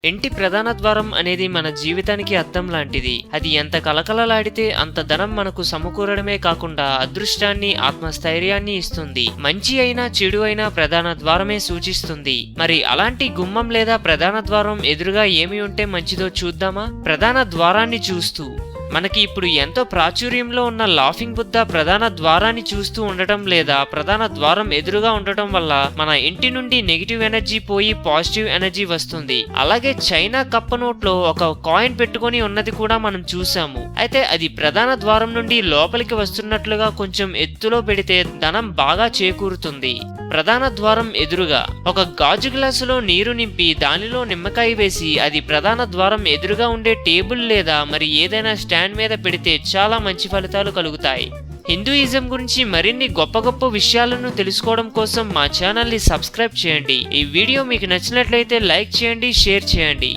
ఇంటి ప్రధాన ద్వారం అనేది మన జీవితానికి అద్దం లాంటిది. అది ఎంత కలకలలాడితే అంత ధనం మనకు సమకూరడమే కాకుండా అదృష్టాన్ని, ఆత్మస్థైర్యాన్ని ఇస్తుంది. మంచి అయినా చెడు అయినా ప్రధాన ద్వారమే సూచిస్తుంది. మరి అలాంటి గుమ్మం లేదా ప్రధాన ద్వారం ఎదురుగా ఏమి ఉంటే మంచిదో చూద్దామా? ప్రధాన ద్వారాన్ని చూస్తూ మనకి ఇప్పుడు ఎంతో ప్రాచుర్యంలో ఉన్న లాఫింగ్ బుద్ధ ప్రధాన ద్వారాన్ని చూస్తూ ఉండటం లేదా ప్రధాన ద్వారం ఎదురుగా ఉండటం వల్ల మన ఇంటి నుండి నెగిటివ్ ఎనర్జీ పోయి పాజిటివ్ ఎనర్జీ వస్తుంది. అలాగే చైనా కప్ప నోట్లో ఒక కాయిన్ పెట్టుకొని ఉన్నది కూడా మనం చూసాము. అయితే అది ప్రధాన ద్వారం నుండి లోపలికి వస్తున్నట్లుగా కొంచెం ఎత్తులో పెడితే ధనం బాగా చేకూరుతుంది. ప్రధాన ద్వారం ఎదురుగా ఒక గాజు గ్లాసులో నీరు నింపి దానిలో నిమ్మకాయ వేసి అది ప్రధాన ద్వారం ఎదురుగా ఉండే టేబుల్ లేదా మరి ఏదైనా స్టాండ్ మీద పెడితే చాలా మంచి ఫలితాలు కలుగుతాయి. హిందూయిజం గురించి మరిన్ని గొప్ప గొప్ప విషయాలను తెలుసుకోవడం కోసం మా ఛానల్ని సబ్స్క్రైబ్ చేయండి. ఈ వీడియో మీకు నచ్చినట్లయితే లైక్ చేయండి, షేర్ చేయండి.